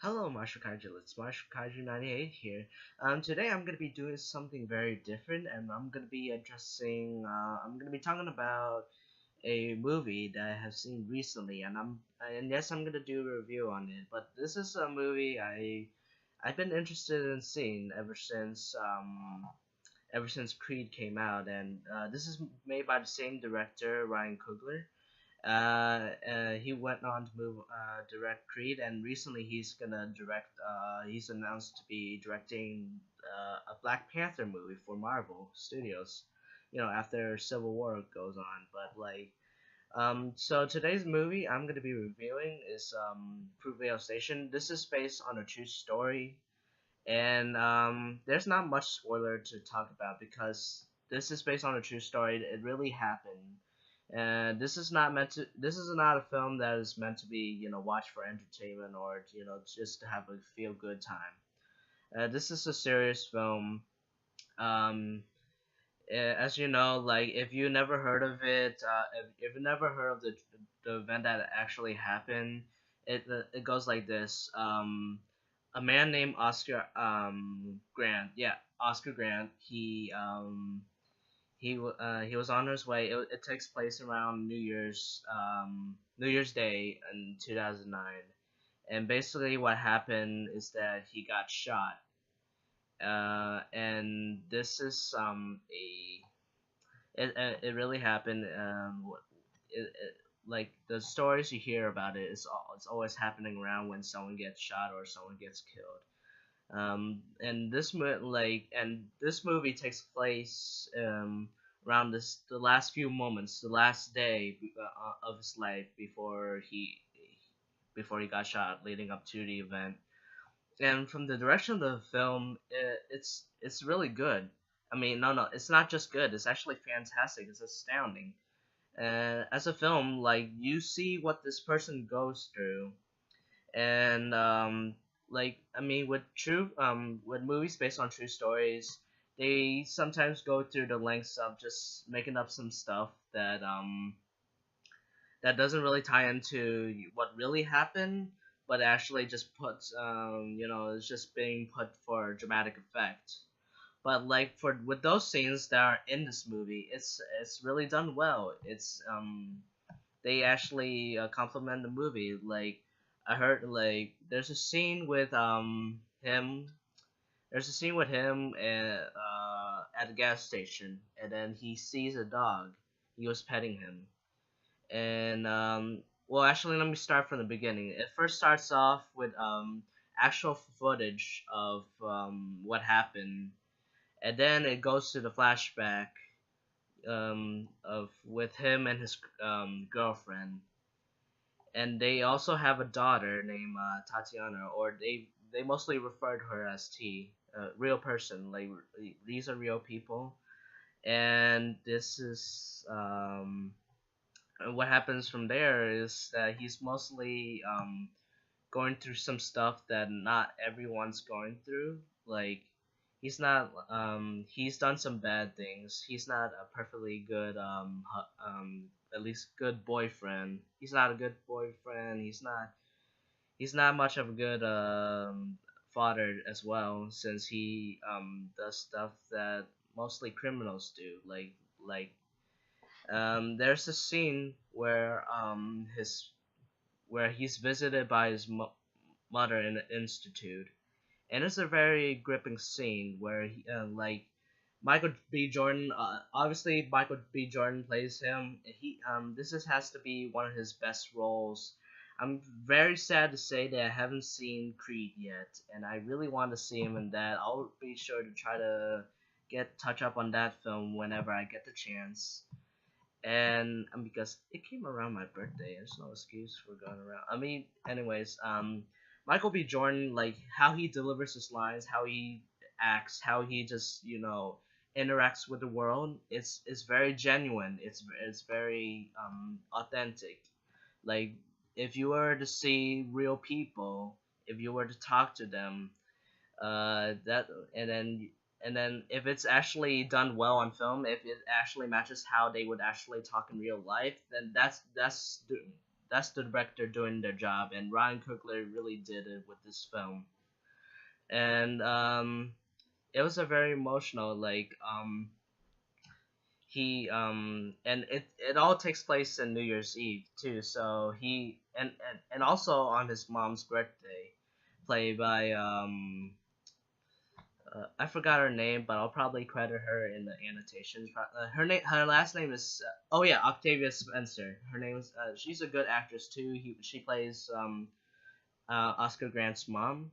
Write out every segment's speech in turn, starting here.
Hello, Marshall Kaiju. It's Marshall Kaiju 98 here. Today I'm gonna be doing something very different, and I'm gonna be talking about a movie that I have seen recently, and yes, I'm gonna do a review on it. But this is a movie I've been interested in seeing ever since Creed came out, and this is made by the same director, Ryan Coogler. He went on to direct Creed, and recently he's gonna direct. He's announced to be directing a Black Panther movie for Marvel Studios. After Civil War goes on, but so today's movie I'm gonna be reviewing is Fruitvale Station. This is based on a true story, and there's not much spoiler to talk about because this is based on a true story. It really happened, and this is not meant to. This is not a film that is meant to be watched for entertainment or just to have a feel good time. This is a serious film. Um, as you know, like if you never heard of it, if you never heard of the event that actually happened, it goes like this. A man named Oscar Grant, yeah, Oscar Grant. He was on his way. It takes place around New Year's Day in 2009, and basically what happened is that he got shot. And this is it really happened. Like the stories you hear about it's always happening around when someone gets shot or someone gets killed. And this movie takes place around the last few moments, the last day of his life before he got shot, leading up to the event. And from the direction of the film, it's really good. I mean, no, it's not just good. It's actually fantastic. It's astounding. As a film, like you see what this person goes through, and I mean, with movies based on true stories, they sometimes go through the lengths of just making up some stuff that doesn't really tie into what really happened, but actually just puts it's just being put for dramatic effect. But like for with those scenes that are in this movie, it's really done well. It's They actually complement the movie. Like I heard, like there's a scene with him at the gas station, and then he sees a dog. He was petting him, and well, actually, let me start from the beginning. It first starts off with actual footage of what happened, and then it goes to the flashback of with him and his girlfriend, and they also have a daughter named Tatiana, or they mostly refer to her as T, real person. Like these are real people, and this is what happens from there is that he's mostly going through some stuff that not everyone's going through. Like he's done some bad things. He's not a perfectly good at least good boyfriend. He's not a good boyfriend. He's not much of a good father as well, since he does stuff that mostly criminals do. There's a scene where he's visited by his mother in an institute, and it's a very gripping scene where Michael B. Jordan. Obviously, Michael B. Jordan plays him. Has to be one of his best roles. I'm very sad to say that I haven't seen Creed yet, and I really want to see him in that. I'll be sure to try to touch up on that film whenever I get the chance. And because it came around my birthday, there's no excuse for going around. I mean, anyways, Michael B. Jordan, like how he delivers his lines, how he acts, how he just interacts with the world. It's very genuine. It's very authentic. Like if you were to see real people, if you were to talk to them, that and then if it's actually done well on film, if it actually matches how they would actually talk in real life, then that's the director doing their job, and Ryan Coogler really did it with this film. And it was a very emotional, like he and it all takes place in New Year's Eve too. So he and also on his mom's birthday, played by I forgot her name, but I'll probably credit her in the annotations. Her last name is oh yeah, Octavia Spencer. Her name is she's a good actress too. She plays Oscar Grant's mom.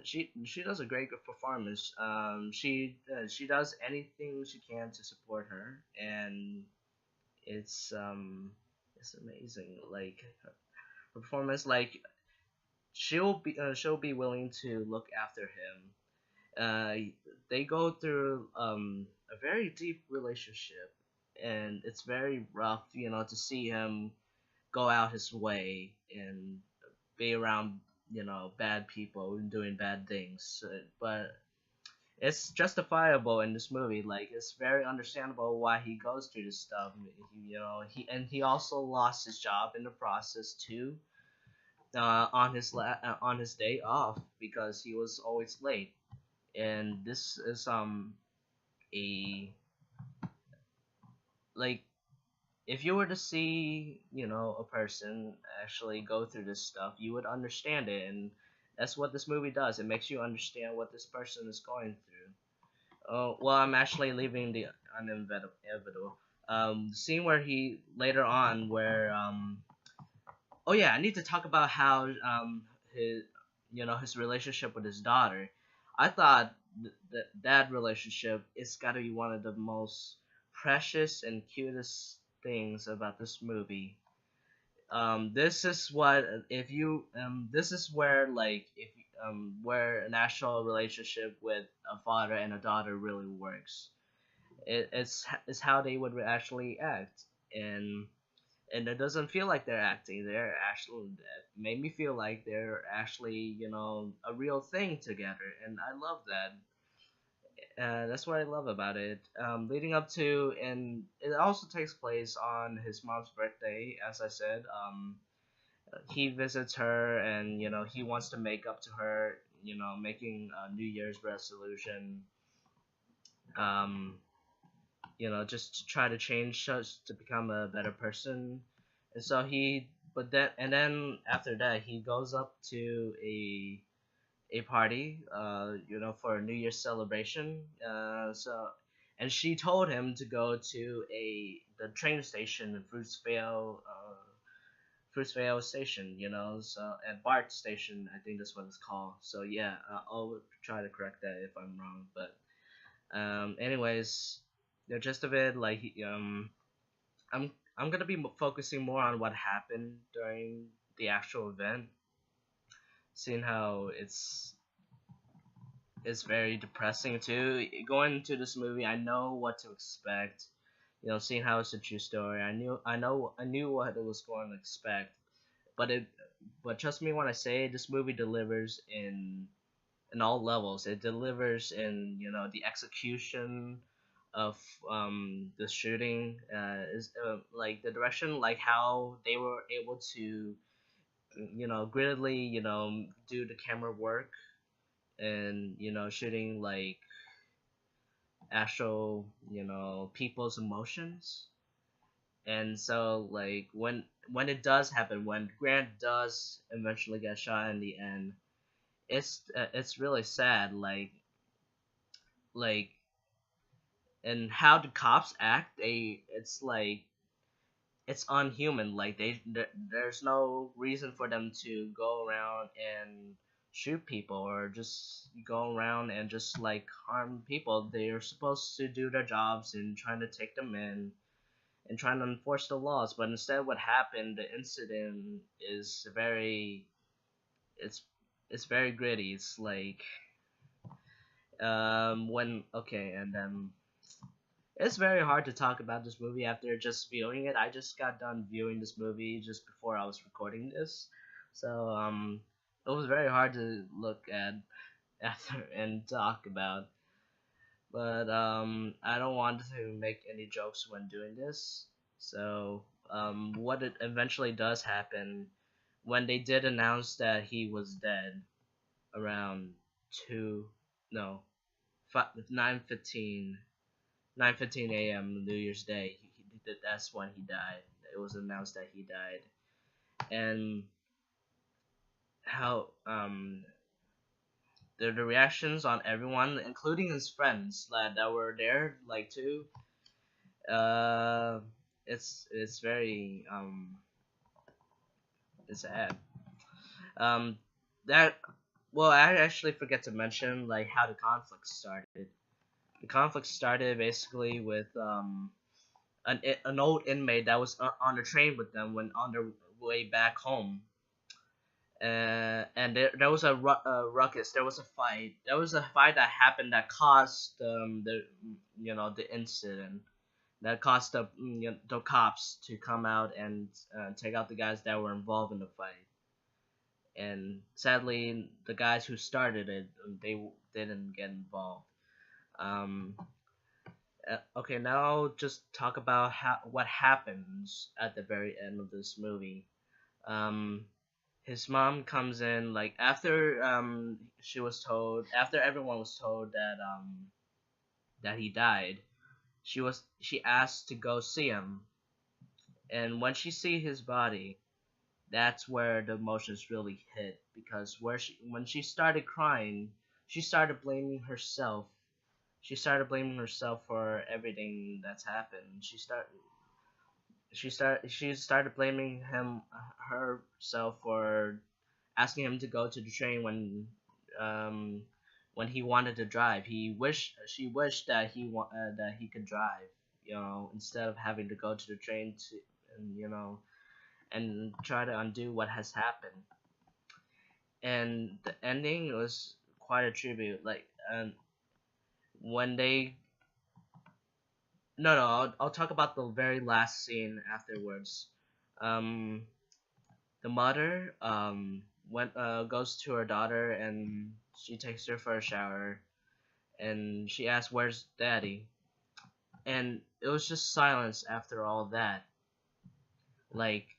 She does a great performance. She does anything she can to support her, and it's it's amazing. Like her performance, like she'll be willing to look after him. They go through a very deep relationship, and it's very rough, to see him go out his way and be around, bad people and doing bad things. But it's justifiable in this movie. Like it's very understandable why he goes through this stuff. He also lost his job in the process too. On his day off because he was always late, and this is a like if you were to see, a person actually go through this stuff, you would understand it, and that's what this movie does. It makes you understand what this person is going through. Oh, well, I'm actually leaving the inevitable. The scene where he later on, where oh yeah, I need to talk about how his his relationship with his daughter. I thought that relationship is got to be one of the most precious and cutest things about this movie. This is what if you this is where like if where an actual relationship with a father and a daughter really works. It's how they would actually act, and it doesn't feel like they're acting. They're actually made me feel like they're actually a real thing together, and I love that. That's what I love about it. Leading up to, and it also takes place on his mom's birthday, as I said. He visits her, and he wants to make up to her. Making a New Year's resolution. Um, just to try to change us to become a better person. And so then after that, he goes up to a party, for a New Year's celebration. And she told him to go to the train station in Fruitvale Station, at Bart Station, I think that's what it's called. So yeah, I'll try to correct that if I'm wrong, but anyways, the gist of it, like I'm gonna be focusing more on what happened during the actual event, seeing how it's very depressing too. Going into this movie, I know what to expect. Seeing how it's a true story, I knew what it was going to expect. But but trust me when I say this movie delivers in all levels. It delivers in the execution of the shooting, is like the direction, like how they were able to grittedly do the camera work, and shooting like actual people's emotions. And so like when it does happen, when Grant does eventually get shot in the end, it's really sad, like and how the cops act, it's like it's unhuman. Like there's no reason for them to go around and shoot people, or just go around and just like harm people. They're supposed to do their jobs and trying to take them in and trying to enforce the laws, but instead what happened, the incident is very it's it's very gritty. It's like when okay, and then it's very hard to talk about this movie after just viewing it. I just got done viewing this movie just before I was recording this, so it was very hard to look at after and talk about. But I don't want to make any jokes when doing this, so what it eventually does happen when they did announce that he was dead around 2 no 9:15 9:15 a.m. New Year's Day. That's when he died. It was announced that he died, and how the reactions on everyone, including his friends that were there, like too. Uh, it's very it's sad. Um, that well, I actually forget to mention like how the conflict started. The conflict started basically with an old inmate that was on the train with them when on their way back home. And there was a ruckus. There was a fight. There was a fight that happened that caused the incident that caused the cops to come out and take out the guys that were involved in the fight. And sadly, the guys who started it, they didn't get involved. Um, okay, now I'll just talk about what happens at the very end of this movie. Um, his mom comes in like after after everyone was told that he died. She asked to go see him, and when she see his body, that's where the emotions really hit, because when she started crying, she started blaming herself. She started blaming herself for everything that's happened. She started blaming herself for asking him to go to the train um when he wanted to drive. She wished that that he could drive, instead of having to go to the train to and you know and try to undo what has happened. And the ending was quite a tribute. Like, when they no, I'll talk about the very last scene afterwards. Um, the mother went goes to her daughter, and she takes her for a shower, and she asks, "Where's Daddy?" And it was just silence after all that. Like,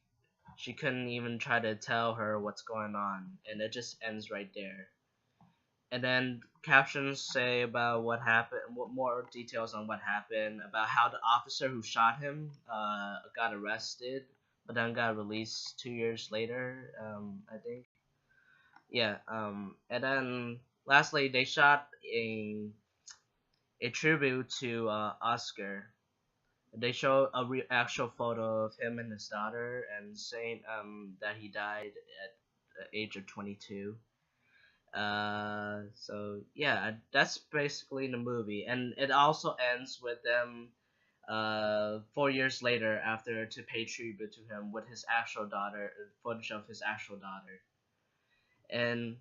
she couldn't even try to tell her what's going on, and it just ends right there. And then captions say about what happened, what more details on what happened, about how the officer who shot him got arrested, but then got released 2 years later, I think. Yeah. And then lastly, they shot a tribute to Oscar. They show a actual photo of him and his daughter, and saying that he died at the age of 22. So yeah, that's basically the movie, and it also ends with them 4 years later, after, to pay tribute to him with his actual daughter, footage of his actual daughter. And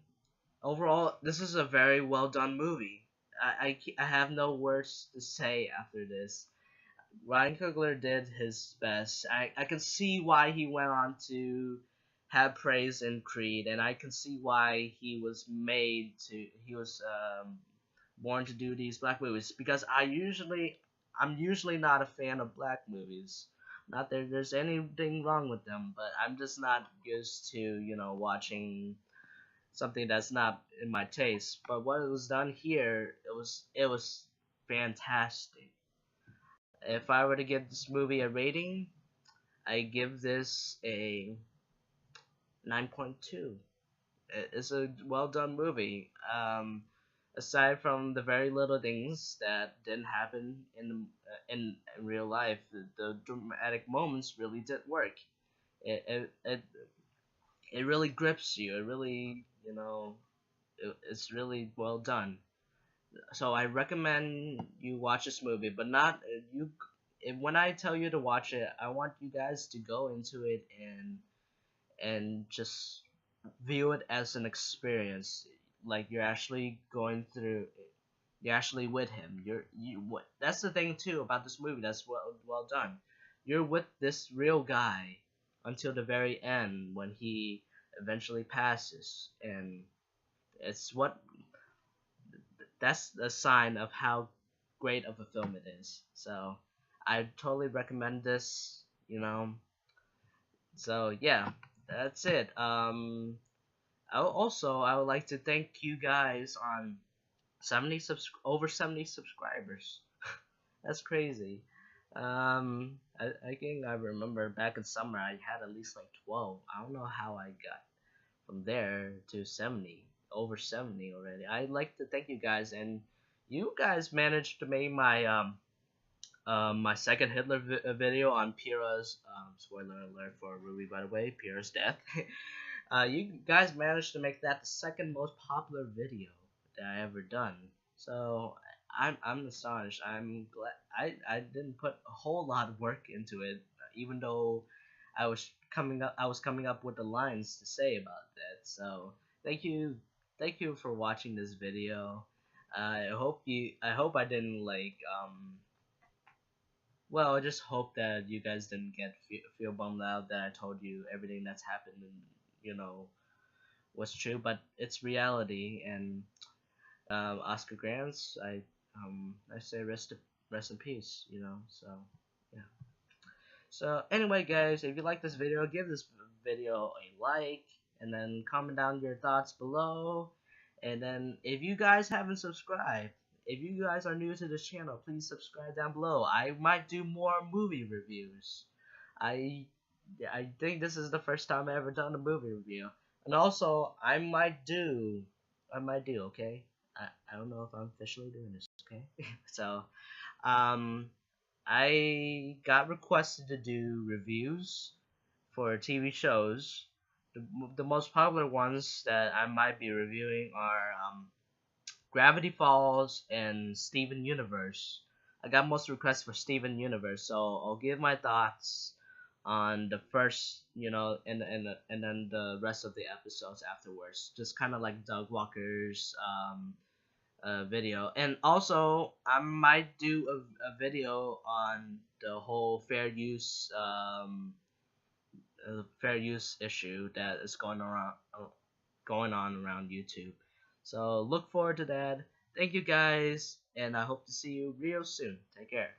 overall, this is a very well done movie. I have no words to say after this. Ryan Coogler did his best. I can see why he went on to have praise in Creed, and I can see why he was born to do these black movies, because I'm usually not a fan of black movies. Not that there's anything wrong with them, but I'm just not used to watching something that's not in my taste. But what was done here, it was fantastic. If I were to give this movie a rating, I give this a 9.2. It's a well done movie. Aside from the very little things that didn't happen in real life, the dramatic moments really did work. It it, it, it really grips you. It really, it's really well done. So I recommend you watch this movie, but not you. When I tell you to watch it, I want you guys to go into it and just view it as an experience. Like, you're actually with him. What that's the thing too about this movie that's well done. You're with this real guy until the very end, when he eventually passes, and it's what that's a sign of how great of a film it is. So I totally recommend this. So yeah, that's it. I would like to thank you guys on 70 subscribers. That's crazy. I think I remember back in summer I had at least like 12. I don't know how I got from there to 70, over 70 already. I'd like to thank you guys, and you guys managed to make my second Hitler video on Pyrrha's spoiler alert for Ruby, by the way, Pyrrha's death. You guys managed to make that the second most popular video that I ever done. So I'm astonished. I'm glad I didn't put a whole lot of work into it, even though I was coming up with the lines to say about that. So thank you thank you for watching this video. I hope I didn't like well, I just hope that you guys didn't feel bummed out that I told you everything that's happened and you know was true, but it's reality. And Oscar Grants, I say rest in peace. So yeah. So anyway, guys, if you like this video, give this video a like, and then comment down your thoughts below. And then if you guys haven't subscribed, if you guys are new to this channel, please subscribe down below. I might do more movie reviews. I I think this is the first time I ever done a movie review. And also, I might do, okay? I don't know if I'm officially doing this, okay? So, um, I got requested to do reviews for TV shows. The most popular ones that I might be reviewing are Gravity Falls and Steven Universe. I got most requests for Steven Universe, so I'll give my thoughts on the first, and then the rest of the episodes afterwards. Just kind of like Doug Walker's video, and also I might do a video on the whole fair use issue that is going on around YouTube. So look forward to that. Thank you guys, and I hope to see you real soon. Take care.